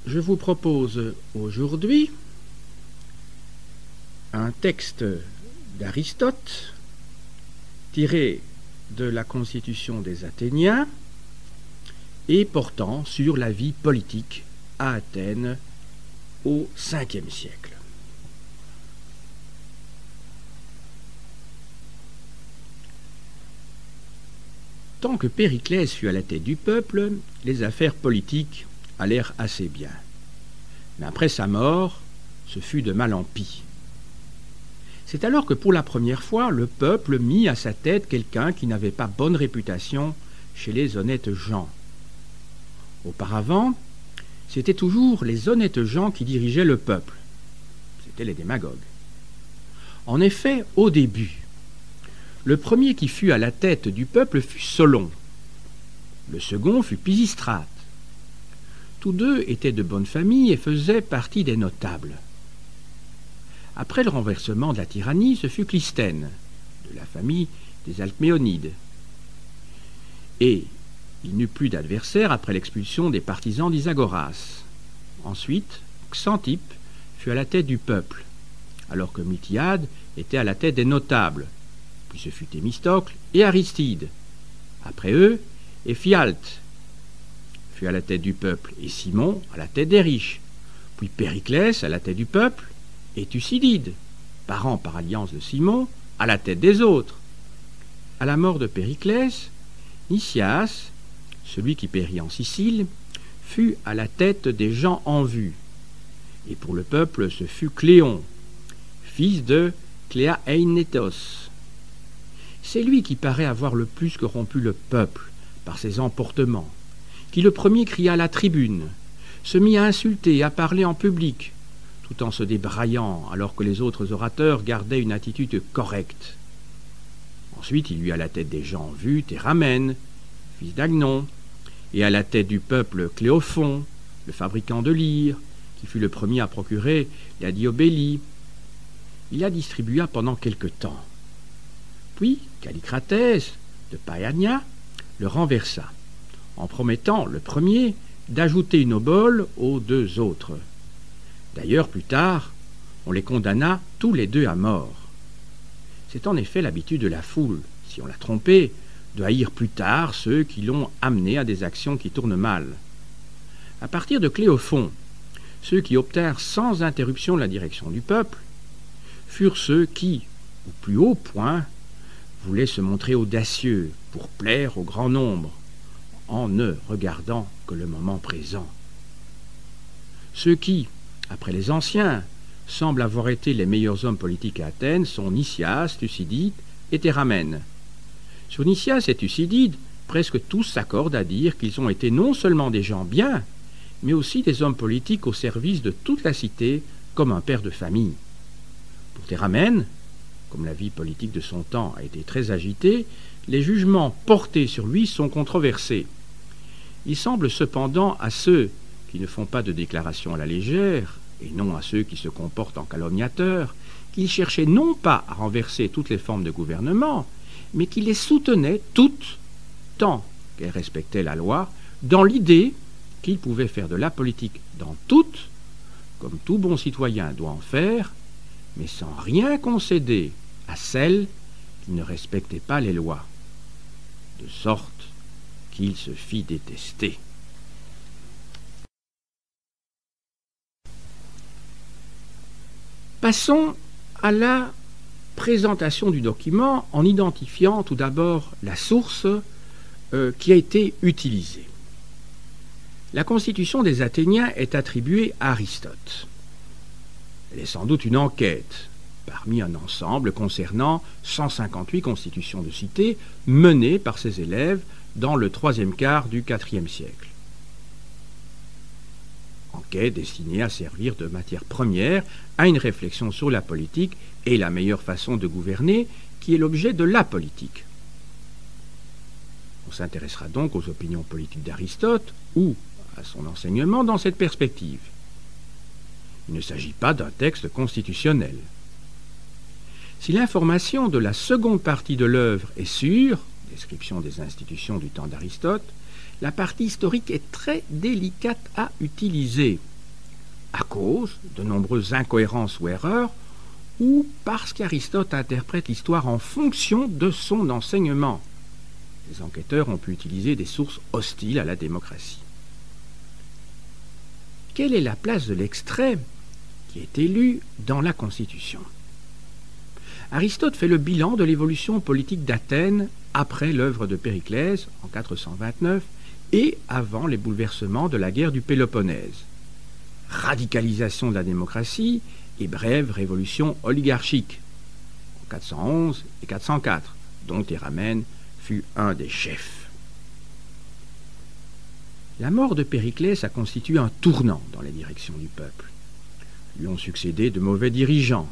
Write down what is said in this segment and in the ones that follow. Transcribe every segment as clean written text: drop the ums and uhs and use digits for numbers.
Je vous propose aujourd'hui un texte d'Aristote tiré de la Constitution des Athéniens et portant sur la vie politique à Athènes au Ve siècle. Tant que Périclès fut à la tête du peuple, les affaires politiques allèrent assez bien. Mais après sa mort, ce fut de mal en pis. C'est alors que pour la première fois, le peuple mit à sa tête quelqu'un qui n'avait pas bonne réputation chez les honnêtes gens. Auparavant, c'étaient toujours les honnêtes gens qui dirigeaient le peuple. C'étaient les démagogues. En effet, au début, le premier qui fut à la tête du peuple fut Solon. Le second fut Pisistrate. Tous deux étaient de bonne famille et faisaient partie des notables. Après le renversement de la tyrannie, ce fut Clisthène, de la famille des Alcméonides. Et il n'eut plus d'adversaire après l'expulsion des partisans d'Isagoras. Ensuite, Xanthippe fut à la tête du peuple, alors que Miltiade était à la tête des notables. Puis ce fut Thémistocle et Aristide. Après eux, Éphialte fut à la tête du peuple, et Simon à la tête des riches. Puis Périclès à la tête du peuple, et Thucydide, parent par alliance de Simon, à la tête des autres. À la mort de Périclès, Nicias, celui qui périt en Sicile, fut à la tête des gens en vue. Et pour le peuple, ce fut Cléon, fils de Cléaeinétos. C'est lui qui paraît avoir le plus corrompu le peuple par ses emportements, qui le premier cria à la tribune, se mit à insulter et à parler en public, tout en se débraillant alors que les autres orateurs gardaient une attitude correcte. Ensuite, il eut à la tête des gens en vue Théramène, fils d'Agnon, et à la tête du peuple Cléophon, le fabricant de lyres, qui fut le premier à procurer la diobélie. Il la distribua pendant quelque temps. Puis Callicratès, de Paeania, le renversa, en promettant, le premier, d'ajouter une obole aux deux autres. D'ailleurs, plus tard, on les condamna tous les deux à mort. C'est en effet l'habitude de la foule, si on l'a trompé, de haïr plus tard ceux qui l'ont amené à des actions qui tournent mal. À partir de Cléophon, ceux qui obtinrent sans interruption la direction du peuple furent ceux qui, au plus haut point, voulaient se montrer audacieux pour plaire au grand nombre, en ne regardant que le moment présent. Ceux qui, après les anciens, semblent avoir été les meilleurs hommes politiques à Athènes sont Nicias, Thucydide et Théramène. Sur Nicias et Thucydide, presque tous s'accordent à dire qu'ils ont été non seulement des gens bien, mais aussi des hommes politiques au service de toute la cité, comme un père de famille. Pour Théramène, comme la vie politique de son temps a été très agitée, les jugements portés sur lui sont controversés. Il semble cependant à ceux qui ne font pas de déclaration à la légère, et non à ceux qui se comportent en calomniateurs, qu'il cherchait non pas à renverser toutes les formes de gouvernement, mais qu'il les soutenait toutes, tant qu'elles respectaient la loi, dans l'idée qu'il pouvait faire de la politique dans toutes, comme tout bon citoyen doit en faire, mais sans rien concéder à celles qui ne respectaient pas les lois, de sorte qu'il se fit détester. Passons à la présentation du document en identifiant tout d'abord la source qui a été utilisée. La Constitution des Athéniens est attribuée à Aristote. Elle est sans doute une enquête parmi un ensemble concernant 158 constitutions de cités menées par ses élèves dans le troisième quart du IVe siècle. Enquête destinée à servir de matière première à une réflexion sur la politique et la meilleure façon de gouverner qui est l'objet de la politique. On s'intéressera donc aux opinions politiques d'Aristote ou à son enseignement dans cette perspective. Il ne s'agit pas d'un texte constitutionnel. Si l'information de la seconde partie de l'œuvre est sûre, description des institutions du temps d'Aristote, la partie historique est très délicate à utiliser. à cause de nombreuses incohérences ou erreurs, ou parce qu'Aristote interprète l'histoire en fonction de son enseignement. Les enquêteurs ont pu utiliser des sources hostiles à la démocratie. Quelle est la place de l'extrait qui est élu dans la Constitution? Aristote fait le bilan de l'évolution politique d'Athènes après l'œuvre de Périclès en 429 et avant les bouleversements de la guerre du Péloponnèse. Radicalisation de la démocratie et brève révolution oligarchique en 411 et 404, dont Théramène fut un des chefs. La mort de Périclès a constitué un tournant dans les directions du peuple. Lui ont succédé de mauvais dirigeants.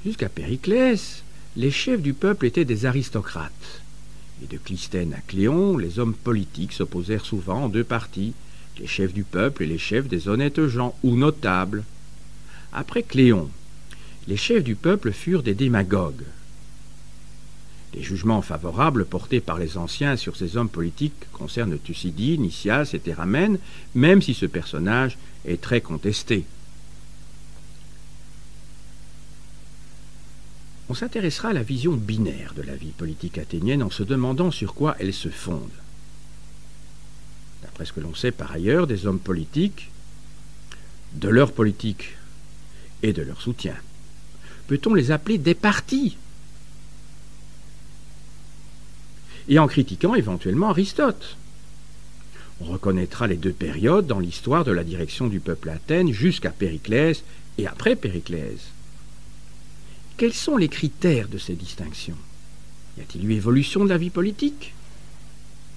Jusqu'à Périclès, les chefs du peuple étaient des aristocrates. Et de Clystène à Cléon, les hommes politiques s'opposèrent souvent en deux partis, les chefs du peuple et les chefs des honnêtes gens ou notables. Après Cléon, les chefs du peuple furent des démagogues. Les jugements favorables portés par les anciens sur ces hommes politiques concernent Thucydide, Nicias et Théramène, même si ce personnage est très contesté. On s'intéressera à la vision binaire de la vie politique athénienne en se demandant sur quoi elle se fonde. D'après ce que l'on sait par ailleurs des hommes politiques, de leur politique et de leur soutien, peut-on les appeler des partis? Et en critiquant éventuellement Aristote. On reconnaîtra les deux périodes dans l'histoire de la direction du peuple à Athènes jusqu'à Périclès et après Périclès. Quels sont les critères de ces distinctions? Y a-t-il eu évolution de la vie politique?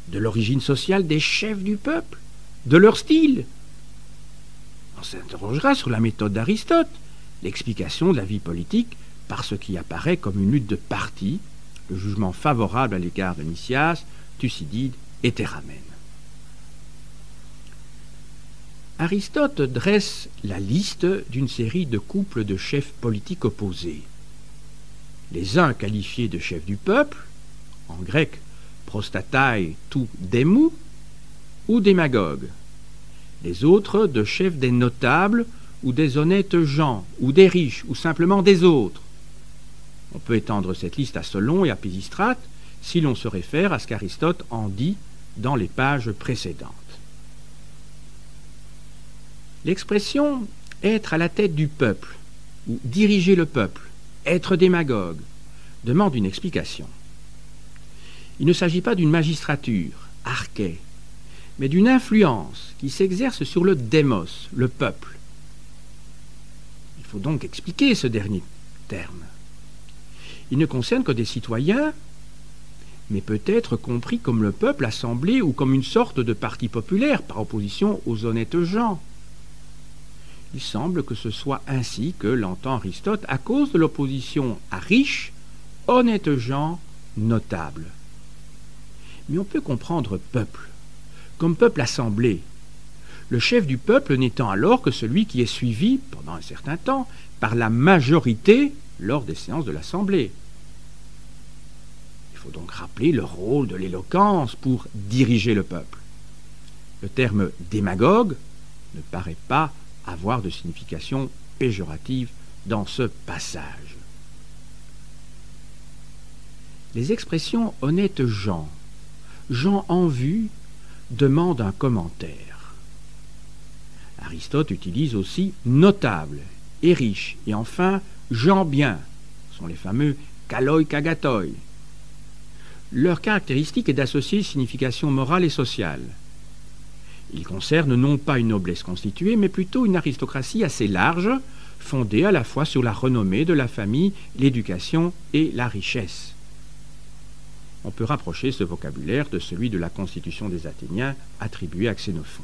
De l'origine sociale des chefs du peuple? De leur style? On s'interrogera sur la méthode d'Aristote, l'explication de la vie politique par ce qui apparaît comme une lutte de partis, le jugement favorable à l'égard de Nicias, Thucydide et Théramène. Aristote dresse la liste d'une série de couples de chefs politiques opposés. Les uns qualifiés de chefs du peuple, en grec prostatai tou démou, ou démagogues. Les autres de chefs des notables ou des honnêtes gens, ou des riches, ou simplement des autres. On peut étendre cette liste à Solon et à Pisistrate si l'on se réfère à ce qu'Aristote en dit dans les pages précédentes. L'expression « être à la tête du peuple » ou « diriger le peuple », « être démagogue » demande une explication. Il ne s'agit pas d'une magistrature, arché, mais d'une influence qui s'exerce sur le démos, le peuple. Il faut donc expliquer ce dernier terme. Il ne concerne que des citoyens, mais peut être compris comme le peuple assemblé ou comme une sorte de parti populaire par opposition aux honnêtes gens. Il semble que ce soit ainsi que l'entend Aristote à cause de l'opposition à riches, honnêtes gens, notables. Mais on peut comprendre peuple comme peuple assemblé, le chef du peuple n'étant alors que celui qui est suivi, pendant un certain temps, par la majorité lors des séances de l'Assemblée. Il faut donc rappeler le rôle de l'éloquence pour diriger le peuple. Le terme démagogue ne paraît pas avoir de signification péjorative dans ce passage. Les expressions honnêtes gens, gens en vue, demandent un commentaire. Aristote utilise aussi notable et riche, et enfin gens bien, ce sont les fameux kaloi kagatoi. Leur caractéristique est d'associer signification morale et sociale. Ils concernent non pas une noblesse constituée, mais plutôt une aristocratie assez large, fondée à la fois sur la renommée de la famille, l'éducation et la richesse. On peut rapprocher ce vocabulaire de celui de la Constitution des Athéniens attribuée à Xénophon.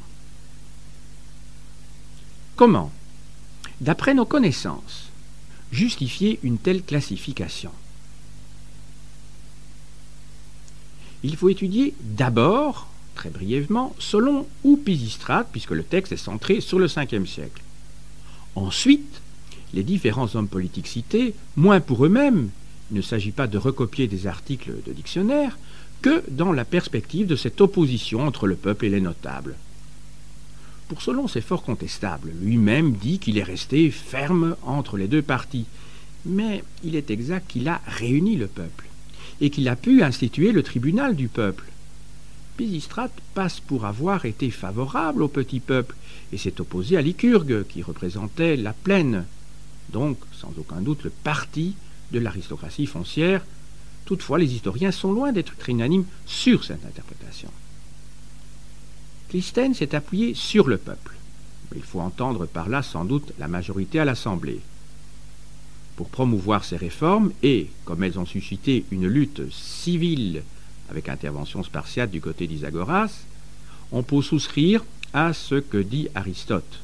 Comment, d'après nos connaissances, justifier une telle classification? Il faut étudier d'abord, très brièvement, Solon ou Pisistrate, puisque le texte est centré sur le 5e siècle. Ensuite, les différents hommes politiques cités, moins pour eux-mêmes, il ne s'agit pas de recopier des articles de dictionnaire, que dans la perspective de cette opposition entre le peuple et les notables. Pour Solon, c'est fort contestable. Lui-même dit qu'il est resté ferme entre les deux parties. Mais il est exact qu'il a réuni le peuple et qu'il a pu instituer le tribunal du peuple. Pisistrate passe pour avoir été favorable au petit peuple et s'est opposé à Lycurgue, qui représentait la plaine, donc sans aucun doute le parti de l'aristocratie foncière. Toutefois, les historiens sont loin d'être unanimes sur cette interprétation. Clisthène s'est appuyé sur le peuple. Il faut entendre par là sans doute la majorité à l'Assemblée. Pour promouvoir ces réformes et, comme elles ont suscité une lutte civile avec intervention spartiate du côté d'Isagoras, on peut souscrire à ce que dit Aristote.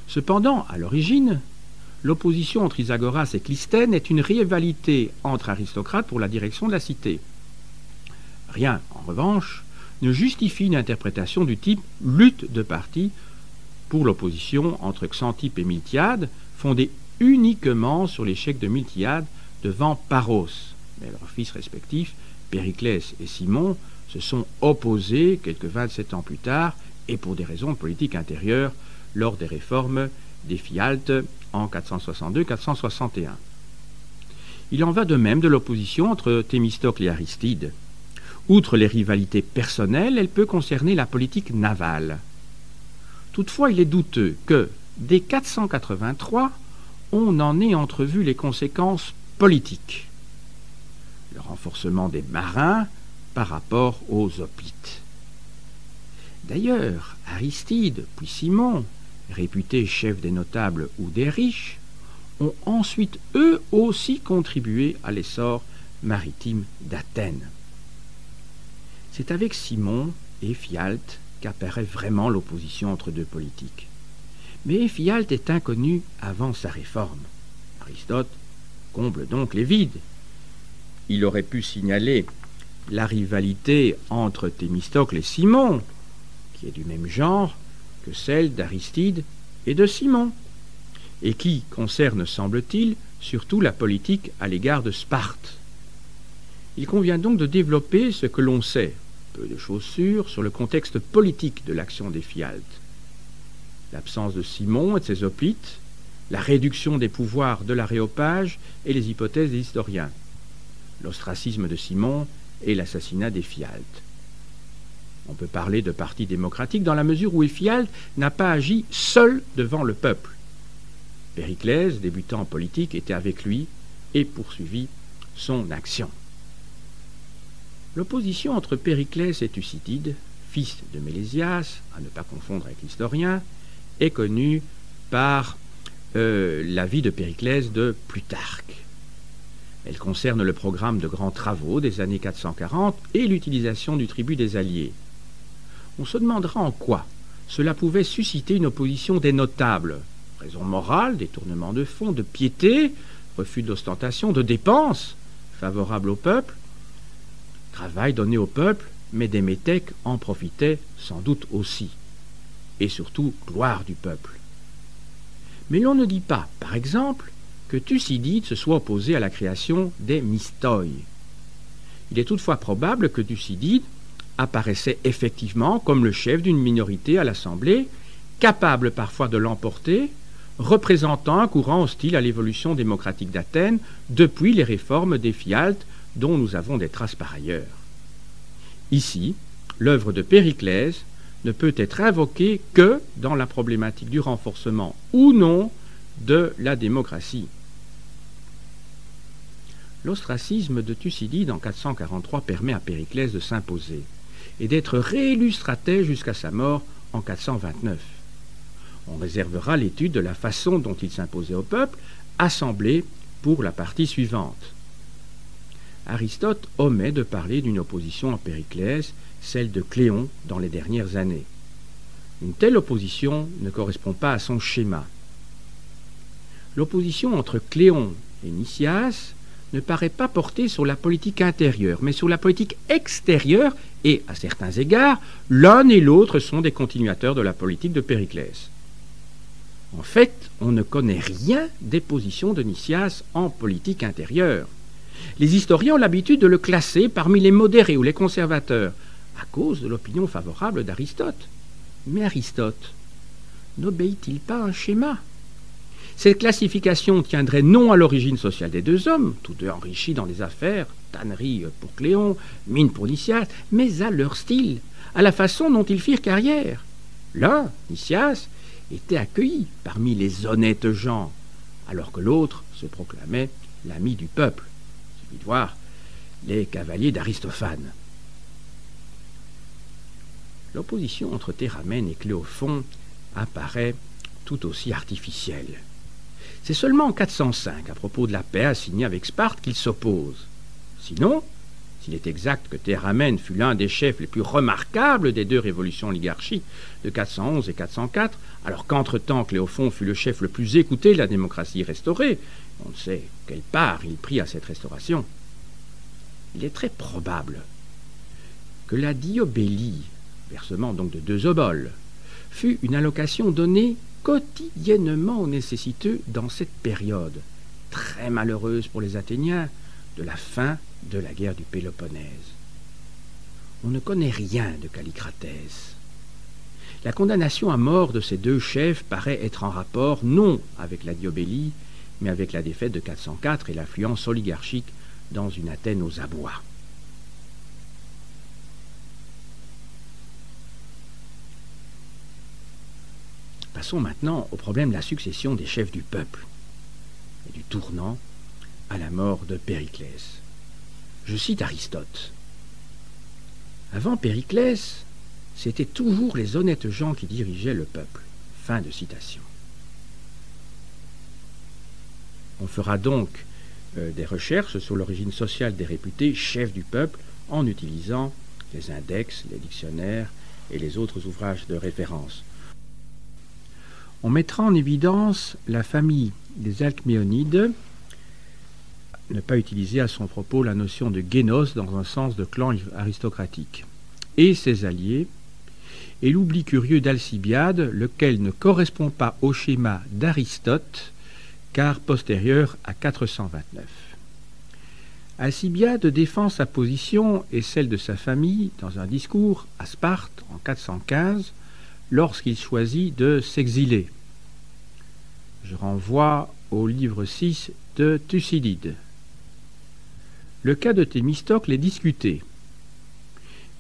Cependant, à l'origine, l'opposition entre Isagoras et Clisthène est une rivalité entre aristocrates pour la direction de la cité. Rien, en revanche, ne justifie une interprétation du type lutte de parti pour l'opposition entre Xanthippe et Miltiade, fondée uniquement sur l'échec de Miltiade devant Paros. Mais leurs fils respectifs, Périclès et Cimon, se sont opposés quelques 27 ans plus tard et pour des raisons de politique intérieure lors des réformes des Phialtes en 462-461. Il en va de même de l'opposition entre Thémistocle et Aristide. Outre les rivalités personnelles, elle peut concerner la politique navale. Toutefois, il est douteux que, dès 483, on en ait entrevu les conséquences politiques. Le renforcement des marins par rapport aux hoplites. D'ailleurs, Aristide, puis Cimon, réputés chefs des notables ou des riches, ont ensuite eux aussi contribué à l'essor maritime d'Athènes. C'est avec Cimon et Éphialte qu'apparaît vraiment l'opposition entre deux politiques. Mais Éphialte est inconnu avant sa réforme. Aristote comble donc les vides. Il aurait pu signaler la rivalité entre Thémistocle et Cimon, qui est du même genre que celle d'Aristide et de Cimon, et qui concerne, semble-t-il, surtout la politique à l'égard de Sparte. Il convient donc de développer ce que l'on sait, peu de choses sûres, sur le contexte politique de l'action des Phialtes. L'absence de Cimon et de ses hoplites, la réduction des pouvoirs de l'Aréopage et les hypothèses des historiens, l'ostracisme de Cimon et l'assassinat des Phialtes. On peut parler de parti démocratique dans la mesure où Éphialte n'a pas agi seul devant le peuple. Périclès, débutant en politique, était avec lui et poursuivit son action. L'opposition entre Périclès et Thucydide, fils de Mélésias, à ne pas confondre avec l'historien, est connue par la vie de Périclès de Plutarque. Elle concerne le programme de grands travaux des années 440 et l'utilisation du tribut des alliés. On se demandera en quoi cela pouvait susciter une opposition des notables. Raison morale, détournement de fonds, de piété, refus d'ostentation, de dépenses, favorable au peuple, travail donné au peuple, mais des métèques en profitaient sans doute aussi. Et surtout, gloire du peuple. Mais l'on ne dit pas, par exemple, que Thucydide se soit opposé à la création des mystoi. Il est toutefois probable que Thucydide apparaissait effectivement comme le chef d'une minorité à l'Assemblée, capable parfois de l'emporter, représentant un courant hostile à l'évolution démocratique d'Athènes depuis les réformes des Phialtes dont nous avons des traces par ailleurs. Ici, l'œuvre de Périclès ne peut être invoquée que dans la problématique du renforcement ou non de la démocratie. L'ostracisme de Thucydide en 443 permet à Périclès de s'imposer et d'être réélu stratège jusqu'à sa mort en 429. On réservera l'étude de la façon dont il s'imposait au peuple, assemblée pour la partie suivante. Aristote omet de parler d'une opposition à Périclès, celle de Cléon dans les dernières années. Une telle opposition ne correspond pas à son schéma. L'opposition entre Cléon et Nicias ne paraît pas porter sur la politique intérieure, mais sur la politique extérieure, et, à certains égards, l'un et l'autre sont des continuateurs de la politique de Périclès. En fait, on ne connaît rien des positions de Nicias en politique intérieure. Les historiens ont l'habitude de le classer parmi les modérés ou les conservateurs, à cause de l'opinion favorable d'Aristote. Mais Aristote n'obéit-il pas à un schéma? Cette classification tiendrait non à l'origine sociale des deux hommes, tous deux enrichis dans les affaires, tannerie pour Cléon, mine pour Nicias, mais à leur style, à la façon dont ils firent carrière. L'un, Nicias, était accueilli parmi les honnêtes gens, alors que l'autre se proclamait l'ami du peuple. Il suffit de voir les cavaliers d'Aristophane. L'opposition entre Théramène et Cléophon apparaît tout aussi artificielle. C'est seulement en 405, à propos de la paix assignée avec Sparte, qu'ils s'opposent. Sinon, s'il est exact que Théramène fut l'un des chefs les plus remarquables des deux révolutions oligarchiques de 411 et 404, alors qu'entre-temps Cléophon fut le chef le plus écouté de la démocratie restaurée, on ne sait quelle part il prit à cette restauration. Il est très probable que la diobélie, versement donc de 2 oboles, fut une allocation donnée quotidiennement aux nécessiteux dans cette période, très malheureuse pour les Athéniens, de la fin de la guerre du Péloponnèse. On ne connaît rien de Callicratès. La condamnation à mort de ces 2 chefs paraît être en rapport non avec la diobélie, mais avec la défaite de 404 et l'affluence oligarchique dans une Athènes aux abois. Passons maintenant au problème de la succession des chefs du peuple et du tournant à la mort de Périclès. Je cite Aristote. Avant Périclès, c'étaient toujours les honnêtes gens qui dirigeaient le peuple. Fin de citation. On fera donc des recherches sur l'origine sociale des réputés chefs du peuple en utilisant les index, les dictionnaires et les autres ouvrages de référence. On mettra en évidence la famille des Alcméonides, ne pas utiliser à son propos la notion de génos dans un sens de clan aristocratique, et ses alliés, et l'oubli curieux d'Alcibiade, lequel ne correspond pas au schéma d'Aristote, car postérieur à 429. Alcibiade défend sa position et celle de sa famille dans un discours à Sparte en 415, lorsqu'il choisit de s'exiler. Je renvoie au livre 6 de Thucydide. Le cas de Thémistocle est discuté,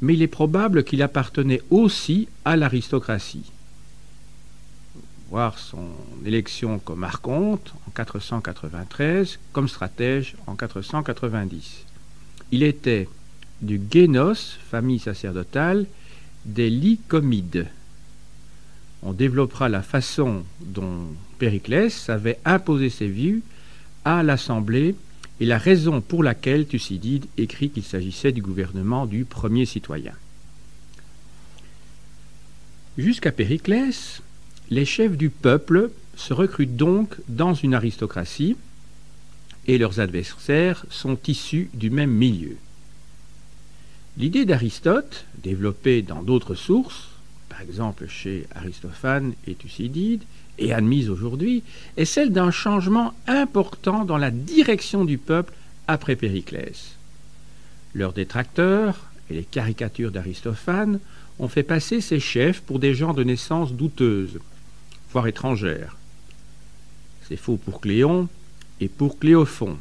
mais il est probable qu'il appartenait aussi à l'aristocratie. Voir son élection comme archonte en 493, comme stratège en 490. Il était du génos, famille sacerdotale, des Lycomides. On développera la façon dont Périclès avait imposé ses vues à l'Assemblée et la raison pour laquelle Thucydide écrit qu'il s'agissait du gouvernement du premier citoyen. Jusqu'à Périclès, les chefs du peuple se recrutent donc dans une aristocratie et leurs adversaires sont issus du même milieu. L'idée d'Aristote, développée dans d'autres sources, par exemple chez Aristophane et Thucydide, et admise aujourd'hui, est celle d'un changement important dans la direction du peuple après Périclès. Leurs détracteurs et les caricatures d'Aristophane ont fait passer ces chefs pour des gens de naissance douteuse, voire étrangère. C'est faux pour Cléon et pour Cléophon,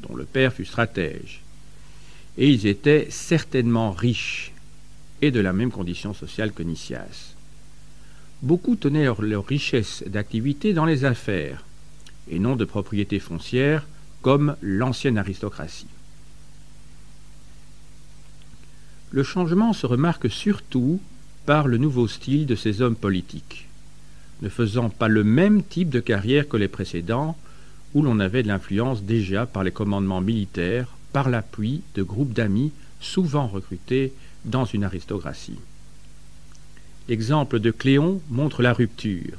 dont le père fut stratège. Et ils étaient certainement riches et de la même condition sociale que Nicias. Beaucoup tenaient leur richesse d'activité dans les affaires, et non de propriété foncière, comme l'ancienne aristocratie. Le changement se remarque surtout par le nouveau style de ces hommes politiques, ne faisant pas le même type de carrière que les précédents, où l'on avait de l'influence déjà par les commandements militaires, par l'appui de groupes d'amis souvent recrutés dans une aristocratie. L'exemple de Cléon montre la rupture.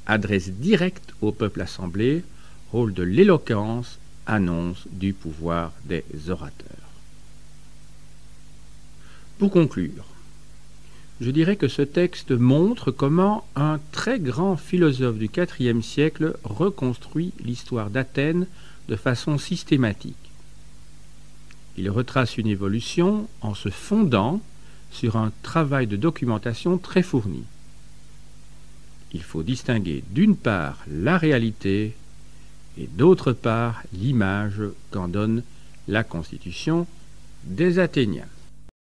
Adresse directe au peuple assemblé, rôle de l'éloquence, annonce du pouvoir des orateurs. Pour conclure, je dirais que ce texte montre comment un très grand philosophe du IVe siècle reconstruit l'histoire d'Athènes de façon systématique. Il retrace une évolution en se fondant sur un travail de documentation très fourni. il faut distinguer d'une part la réalité et d'autre part l'image qu'en donne la constitution des Athéniens.